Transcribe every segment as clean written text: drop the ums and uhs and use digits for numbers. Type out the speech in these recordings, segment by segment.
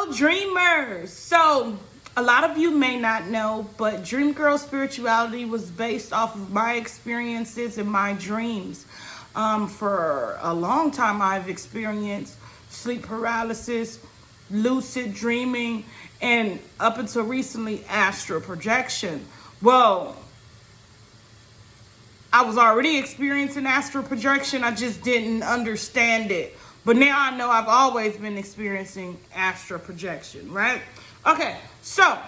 Hello, dreamers. So, a lot of you may not know, but Dream Girl spirituality was based off of my experiences and my dreams. For a long time, I've experienced sleep paralysis, lucid dreaming, and up until recently, astral projection. Well, I was already experiencing astral projection. I just didn't understand it. But now I know I've always been experiencing astral projection, right? Okay, so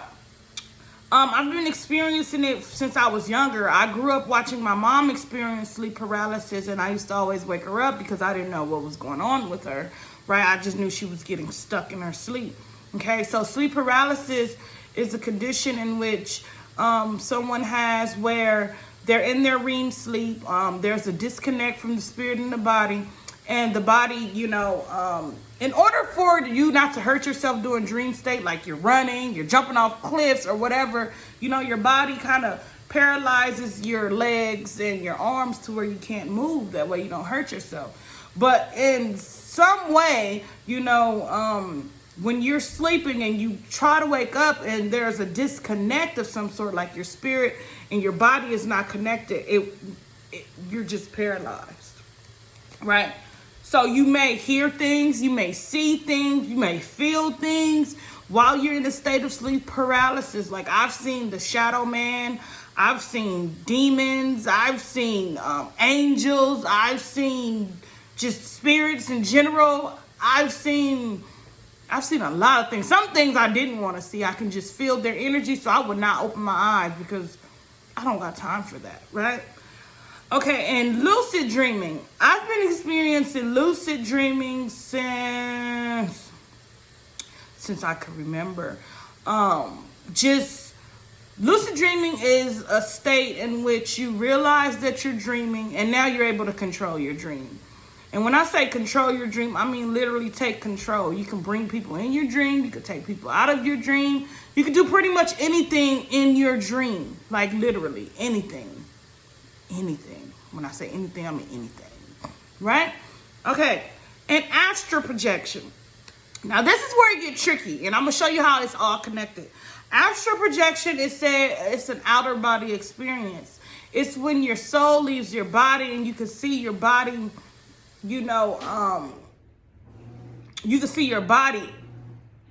I've been experiencing it since I was younger. I grew up watching my mom experience sleep paralysis, and I used to always wake her up because I didn't know what was going on with her, right? I just knew she was getting stuck in her sleep. Okay, so sleep paralysis is a condition in which someone has where they're in their REM sleep. There's a disconnect from the spirit and the body. And the body, in order for you not to hurt yourself during dream state, like you're running, you're jumping off cliffs or whatever, your body kind of paralyzes your legs and your arms to where you can't move. That way you don't hurt yourself. But in some way, when you're sleeping and you try to wake up and there's a disconnect of some sort, like your spirit and your body is not connected, you're just paralyzed, right? So you may hear things, you may see things, you may feel things while you're in a state of sleep paralysis. Like I've seen the shadow man, I've seen demons, I've seen angels, I've seen just spirits in general. I've seen a lot of things. Some things I didn't want to see. I can just feel their energy, so I would not open my eyes because I don't got time for that, right? Okay, and lucid dreaming. I've been experiencing lucid dreaming since I can remember. Lucid dreaming is a state in which you realize that you're dreaming and now you're able to control your dream. And when I say control your dream, I mean literally take control. You can bring people in your dream. You can take people out of your dream. You can do pretty much anything in your dream. Like literally anything. Anything. When I say anything, I mean anything. Right? Okay. And astral projection. Now this is where it gets tricky. And I'm going to show you how it's all connected. Astral projection it's an outer body experience. It's when your soul leaves your body and you can see your body, you can see your body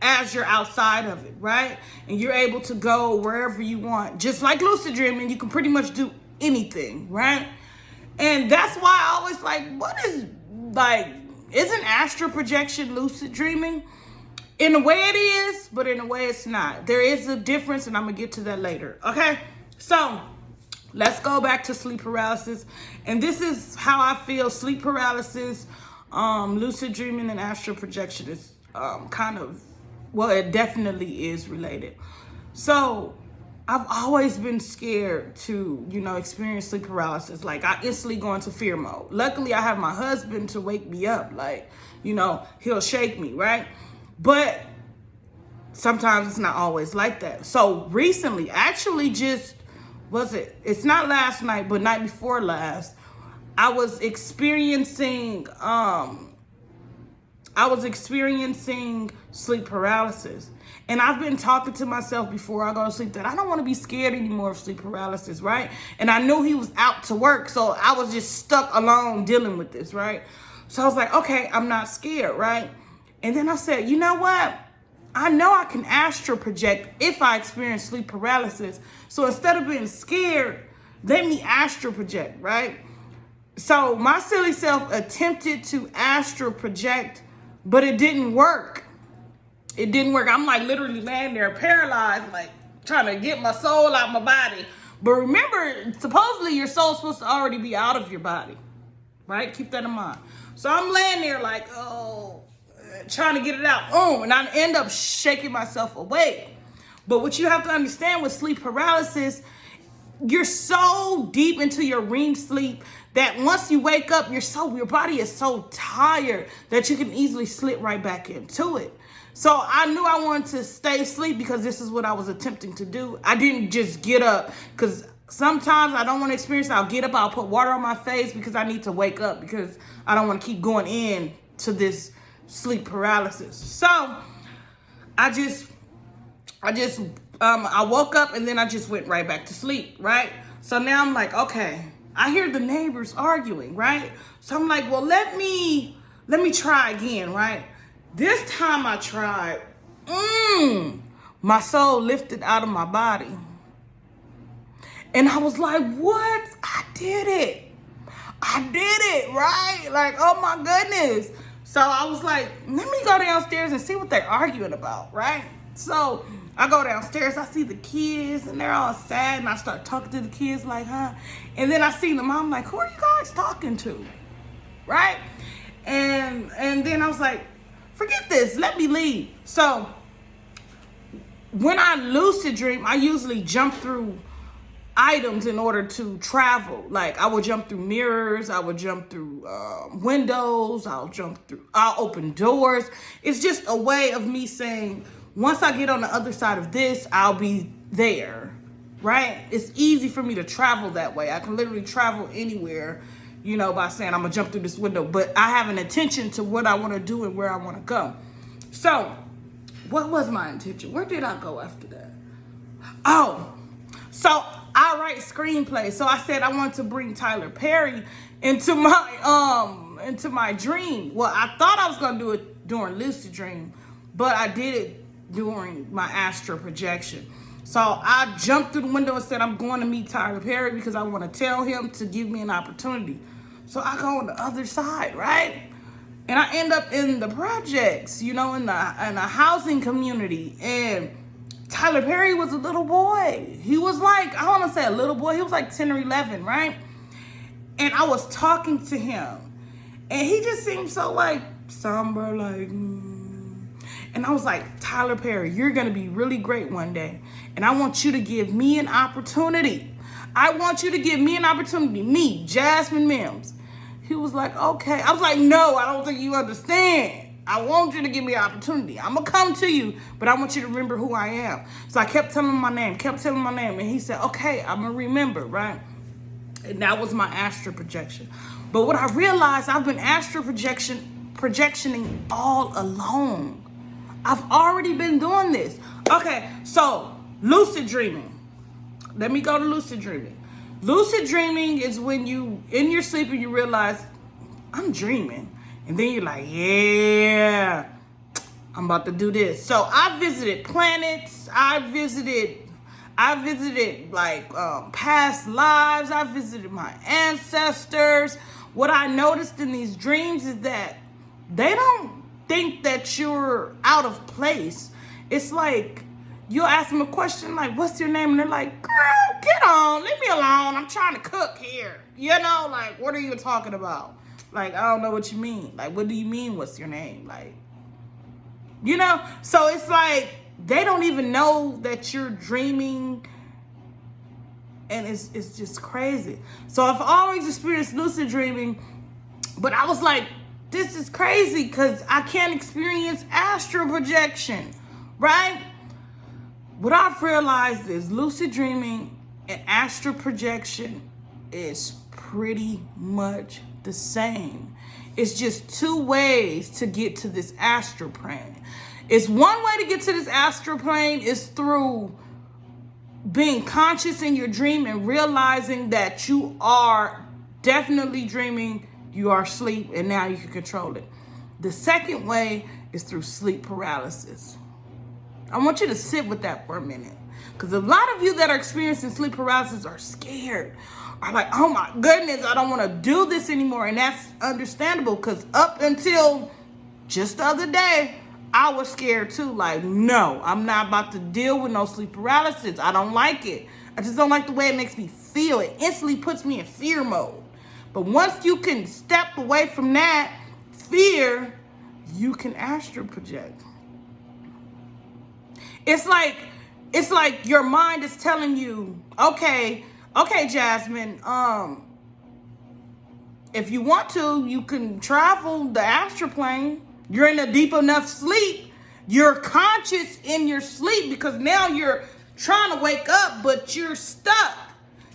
as you're outside of it, right? And you're able to go wherever you want. Just like lucid dreaming, you can pretty much do anything, right? And that's why I always isn't astral projection lucid dreaming? In a way it is, but in a way it's not. There is a difference, and I'm going to get to that later, okay? So let's go back to sleep paralysis. And this is how I feel sleep paralysis, lucid dreaming, and astral projection is it definitely is related. So I've always been scared to, experience sleep paralysis. Like I instantly go into fear mode. Luckily, I have my husband to wake me up. Like, he'll shake me, right? But sometimes it's not always like that. So recently, actually it's not last night, but night before last, I was experiencing sleep paralysis. And I've been talking to myself before I go to sleep that I don't want to be scared anymore of sleep paralysis, right? And I knew he was out to work, so I was just stuck alone dealing with this, right? So I was like, okay, I'm not scared, right? And then I said, you know what? I know I can astral project if I experience sleep paralysis. So instead of being scared, let me astral project, right? So my silly self attempted to astral project, but it didn't work. It didn't work. I'm like literally laying there paralyzed, like trying to get my soul out of my body. But remember, supposedly your soul's supposed to already be out of your body, right? Keep that in mind. So I'm laying there like, trying to get it out. And I end up shaking myself awake. But what you have to understand with sleep paralysis, you're so deep into your REM sleep that once you wake up, your body is so tired that you can easily slip right back into it. So I knew I wanted to stay asleep because this is what I was attempting to do. I didn't just get up because sometimes I don't want to experience it. I'll get up, I'll put water on my face because I need to wake up because I don't want to keep going in to this sleep paralysis. So I woke up and then I just went right back to sleep, right? So now I'm like, okay, I hear the neighbors arguing, right? So I'm like, well, let me try again, right? This time I tried, my soul lifted out of my body. And I was like, what? I did it, right? Like, oh my goodness. So I was like, let me go downstairs and see what they're arguing about, right? So I go downstairs, I see the kids and they're all sad, and I start talking to the kids like, huh? And then I see the mom like, who are you guys talking to? Right? And then I was like, forget this, let me leave. So when I lucid dream, I usually jump through items in order to travel. Like I would jump through mirrors, I would jump through windows, I'll open doors. It's just a way of me saying, once I get on the other side of this, I'll be there, right? It's easy for me to travel that way. I can literally travel anywhere, by saying I'm gonna jump through this window, but I have an intention to what I want to do and where I want to go. So what was my intention? Where did I go after that? Oh, so I write screenplays. So I said I wanted to bring Tyler Perry into my dream. Well, I thought I was gonna do it during lucid dream, but I did it during my astral projection. So I jumped through the window and said I'm going to meet Tyler Perry because I want to tell him to give me an opportunity. So I go on the other side, right? And I end up in the projects, in the housing community. And Tyler Perry was a little boy. He was like, I want to say a little boy. He was like 10 or 11, right? And I was talking to him. And he just seemed so like somber, like, And I was like, Tyler Perry, you're going to be really great one day. And I want you to give me an opportunity. I want you to give me an opportunity. Me, Jasmine Mims. He was like, okay. I was like, no, I don't think you understand. I want you to give me an opportunity. I'm going to come to you, but I want you to remember who I am. So I kept telling him my name. And he said, okay, I'm going to remember, right? And that was my astral projection. But what I realized, I've been astral projectioning all along. I've already been doing this. Okay, so lucid dreaming. Let me go to lucid dreaming. Lucid dreaming is when you, in your sleep, and you realize, I'm dreaming. And then you're like, yeah, I'm about to do this. So I visited planets. I visited like past lives. I visited my ancestors. What I noticed in these dreams is that they don't think that you're out of place. It's like you'll ask them a question like, what's your name? And they're like, girl, get on, leave me alone. I'm trying to cook here. Like, what are you talking about? Like, I don't know what you mean. Like, what do you mean, what's your name? Like, so it's like they don't even know that you're dreaming. And it's just crazy. So I've always experienced lucid dreaming, but I was like, this is crazy because I can't experience astral projection, right? What I've realized is lucid dreaming and astral projection is pretty much the same. It's just two ways to get to this astral plane. It's one way to get to this astral plane is through being conscious in your dream and realizing that you are definitely dreaming, you are asleep, and now you can control it. The second way is through sleep paralysis. I want you to sit with that for a minute, because a lot of you that are experiencing sleep paralysis are scared, are like, oh my goodness, I don't want to do this anymore. And that's understandable, because up until just the other day, I was scared too. Like, no, I'm not about to deal with no sleep paralysis. I don't like it. I just don't like the way it makes me feel. It instantly puts me in fear mode. But once you can step away from that fear, you can astral project. It's like your mind is telling you, okay, Jasmine, if you want to, you can travel the astral plane. You're in a deep enough sleep. You're conscious in your sleep because now you're trying to wake up, but you're stuck.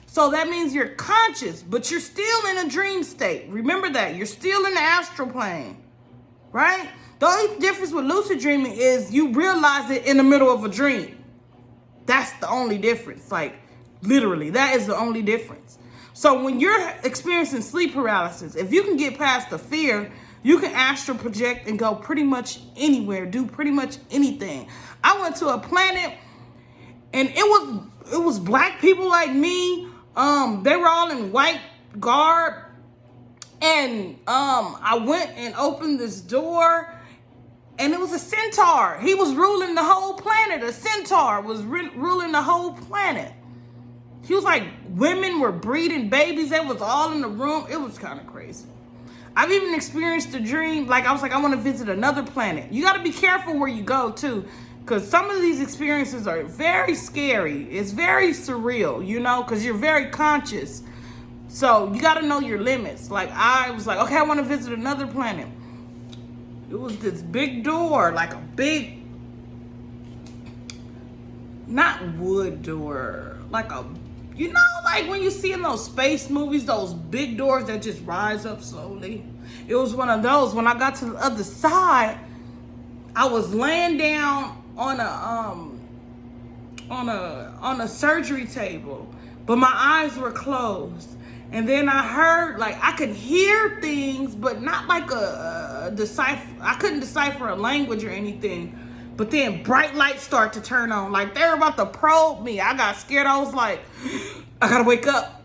So that means you're conscious, but you're still in a dream state. Remember that. You're still in the astral plane, right? The only difference with lucid dreaming is you realize it in the middle of a dream. That's the only difference. Like, literally, that is the only difference. So when you're experiencing sleep paralysis, if you can get past the fear, you can astral project and go pretty much anywhere, do pretty much anything. I went to a planet and it was black people like me. They were all in white garb. And I went and opened this door, and it was a centaur. He was ruling the whole planet. A centaur was ruling the whole planet. He was like, women were breeding babies. They was all in the room. It was kind of crazy. I've even experienced a dream. Like, I was like, I want to visit another planet. You got to be careful where you go, too, because some of these experiences are very scary. It's very surreal, you know, because you're very conscious. So you got to know your limits. Like, I was like, okay, I want to visit another planet. It was this big door, like a big, not wood door, like a, you know, like when you see in those space movies, those big doors that just rise up slowly. It was one of those. When I got to the other side, I was laying down on a surgery table, but my eyes were closed. And then I heard, like, I could hear things, but not like a decipher. I couldn't decipher a language or anything. But then bright lights start to turn on. Like, they were about to probe me. I got scared. I was like, I gotta wake up.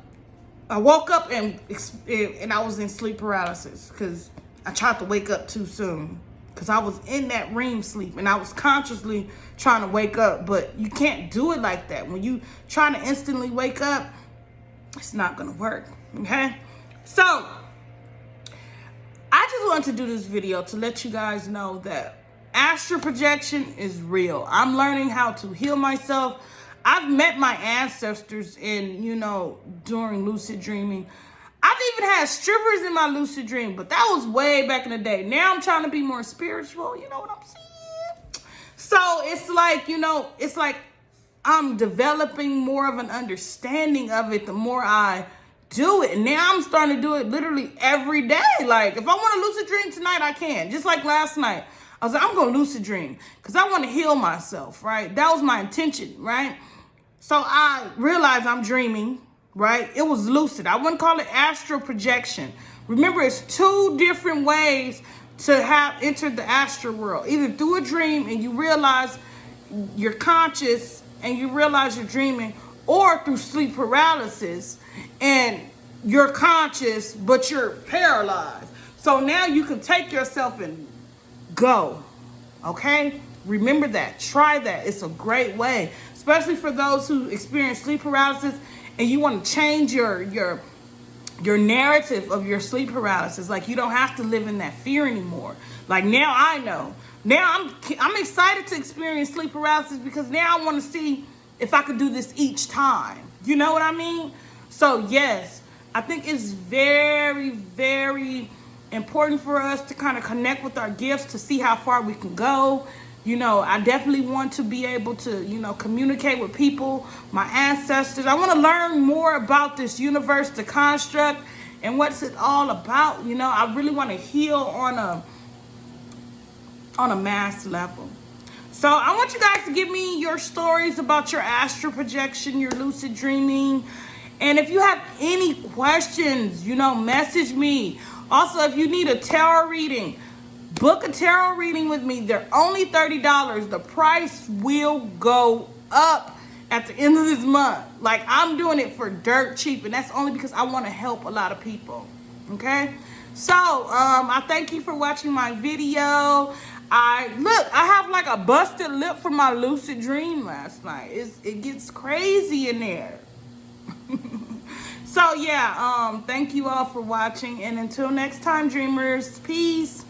I woke up and I was in sleep paralysis because I tried to wake up too soon. Because I was in that REM sleep and I was consciously trying to wake up. But you can't do it like that. When you try to instantly wake up, it's not gonna work. Okay, so I just wanted to do this video to let you guys know that astral projection is real. I'm learning how to heal myself. I've met my ancestors during lucid dreaming. I've even had strippers in my lucid dream, but that was way back in the day. Now I'm trying to be more spiritual, you know what I'm saying? So it's like I'm developing more of an understanding of it the more I do it. And now I'm starting to do it literally every day. Like, if I want to lucid dream tonight, I can. Just like last night. I was like, I'm going to lucid dream because I want to heal myself, right? That was my intention, right? So I realized I'm dreaming, right? It was lucid. I wouldn't call it astral projection. Remember, it's two different ways to have entered the astral world. Either through a dream and you realize you're conscious and you realize you're dreaming, or through sleep paralysis and you're conscious but you're paralyzed. So now you can take yourself and go. Okay? Remember that. Try that. It's a great way, especially for those who experience sleep paralysis and you want to change your narrative of your sleep paralysis. Like, you don't have to live in that fear anymore. Like, now I know. Now I'm excited to experience sleep paralysis because now I want to see if I could do this each time. You know what I mean? So yes, I think it's very, very important for us to kind of connect with our gifts to see how far we can go. You know, I definitely want to be able to, communicate with people, my ancestors. I want to learn more about this universe, the construct, and what's it all about. You know, I really want to heal on a mass level. So I want you guys to give me your stories about your astral projection, your lucid dreaming. And if you have any questions, message me. Also, if you need a tarot reading, book a tarot reading with me. They're only $30. The price will go up at the end of this month. Like, I'm doing it for dirt cheap, and that's only because I want to help a lot of people. Okay? So, I thank you for watching my video. I have like a busted lip from my lucid dream last night. It gets crazy in there. So yeah, thank you all for watching, and until next time, dreamers, peace.